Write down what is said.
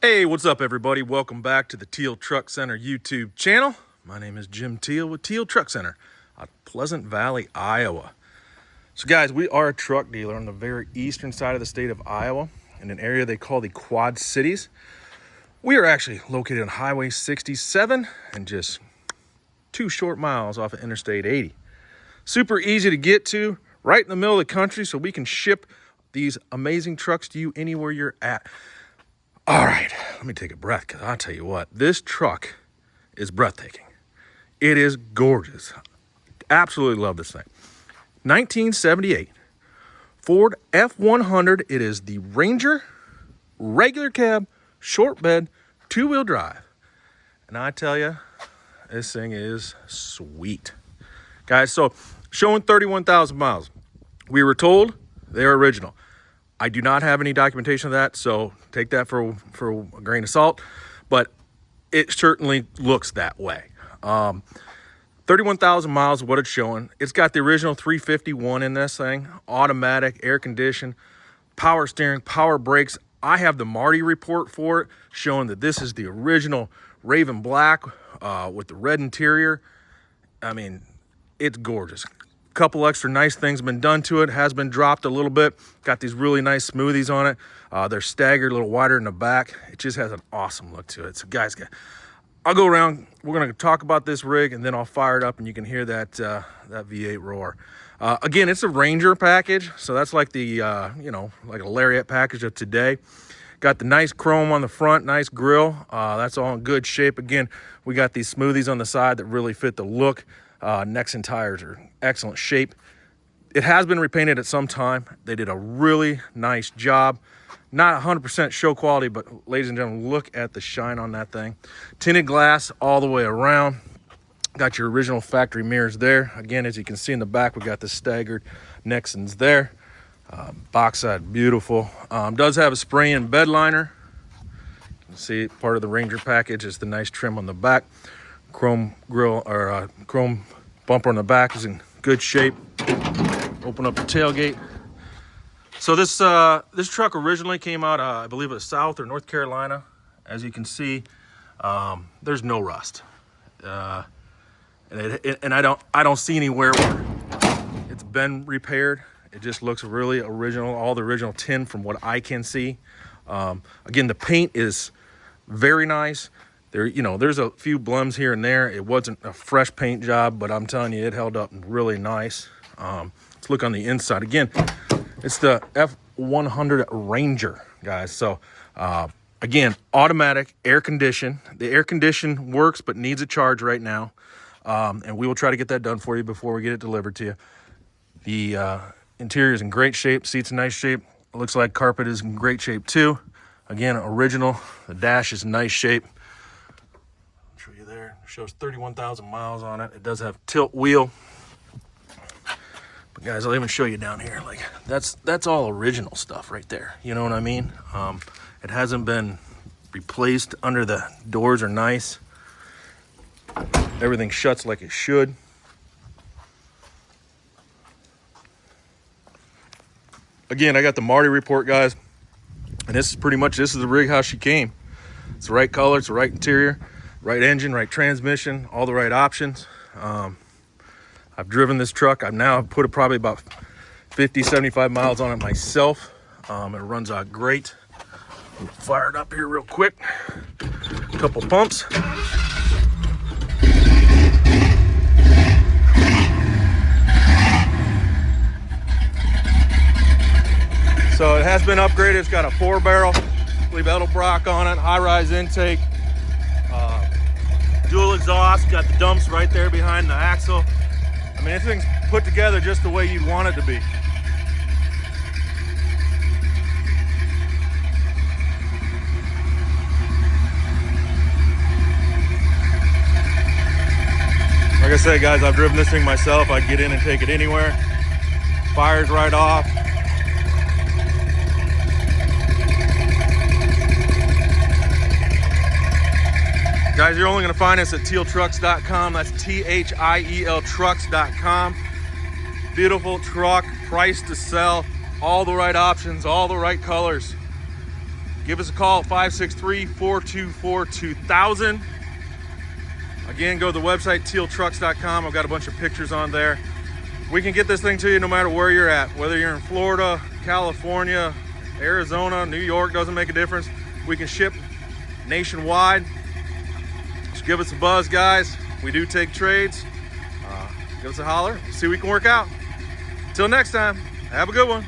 Hey, what's up everybody? Welcome back to the Teal Truck Center YouTube channel. My name is Jim Teal with Teal Truck Center out of Pleasant Valley, Iowa. So guys, we are a truck dealer on the very eastern side of the state of Iowa in an area they call the Quad Cities. We are actually located on Highway 67 and just 2 short miles off of Interstate 80. Super easy to get to, right in the middle of the country, so we can ship these amazing trucks to you anywhere you're at. All right, let me take a breath, because I'll tell you what, this truck is breathtaking. It is gorgeous. Absolutely love this thing. 1978 Ford F100. It is the Ranger, regular cab, short bed, 2-wheel drive. And I tell you, this thing is sweet. Guys, so showing 31,000 miles. We were told they're original. I do not have any documentation of that, so take that for a grain of salt, but it certainly looks that way. 31,000 miles is what it's showing. It's got the original 351 in this thing, automatic, air conditioned, power steering, power brakes. I have the Marti report for it, showing that this is the original Raven Black with the red interior. I mean, it's gorgeous. Couple extra nice things been done to it, has been dropped a little bit. Got these really nice smoothies on it. They're staggered a little wider in the back. It just has an awesome look to it. So guys, I'll go around, we're gonna talk about this rig, and then I'll fire it up and you can hear that that V8 roar. Again, it's a Ranger package, so that's like the like a Lariat package of today. Got the nice chrome on the front, nice grill. That's all in good shape. Again, we got these smoothies on the side that really fit the look. Necks and tires are excellent shape. It has been repainted at some time. They did a really nice job. Not 100% show quality, but ladies and gentlemen, look at the shine on that thing. Tinted glass all the way around. Got your original factory mirrors there. Again, as you can see in the back, we got the staggered Nexons there. Box side, beautiful. Does have a spray-in bed liner. You can see part of the Ranger package is the nice trim on the back. Chrome grill or chrome bumper on the back is in good shape. Open up the tailgate. So this truck originally came out, I believe it was South or North Carolina. As you can see, there's no rust, and I don't see anywhere where it's been repaired. It just looks really original, all the original tin from what I can see. Again, the paint is very nice. There's a few blums here and there. It wasn't a fresh paint job, but I'm telling you, it held up really nice. Let's look on the inside. Again, it's the F100 Ranger, guys. So, again, automatic, air conditioned. The air condition works, but needs a charge right now. And we will try to get that done for you before we get it delivered to you. The interior is in great shape. Seats in nice shape. It looks like carpet is in great shape too. Again, original. The dash is in nice shape. You there, shows 31,000 miles on it. It does have tilt wheel, but guys, I'll even show you down here. Like that's all original stuff right there, you know what I mean? It hasn't been replaced. Under the doors are nice. Everything shuts like it should. Again, I got the Marti report, guys, and this is the rig how she came. It's the right color, it's the right interior, right engine, right transmission, all the right options. I've driven this truck. I've now put probably about 50, 75 miles on it myself. It runs out great. Fire it up here real quick. A couple pumps. So it has been upgraded. It's got a 4-barrel, I believe Edelbrock on it, high-rise intake. Dual exhaust, got the dumps right there behind the axle. I mean, this thing's put together just the way you'd want it to be. Like I said, guys, I've driven this thing myself. I get in and take it anywhere. Fires right off. Guys, you're only going to find us at tealtrucks.com. That's THIEL trucks.com. Beautiful truck, price to sell, all the right options, all the right colors. Give us a call at 563-424-2000. Again, go to the website, tealtrucks.com. I've got a bunch of pictures on there. We can get this thing to you no matter where you're at. Whether you're in Florida, California, Arizona, New York, doesn't make a difference. We can ship nationwide. Just give us a buzz, guys. We do take trades. Give us a holler. See what we can work out. Till next time, have a good one.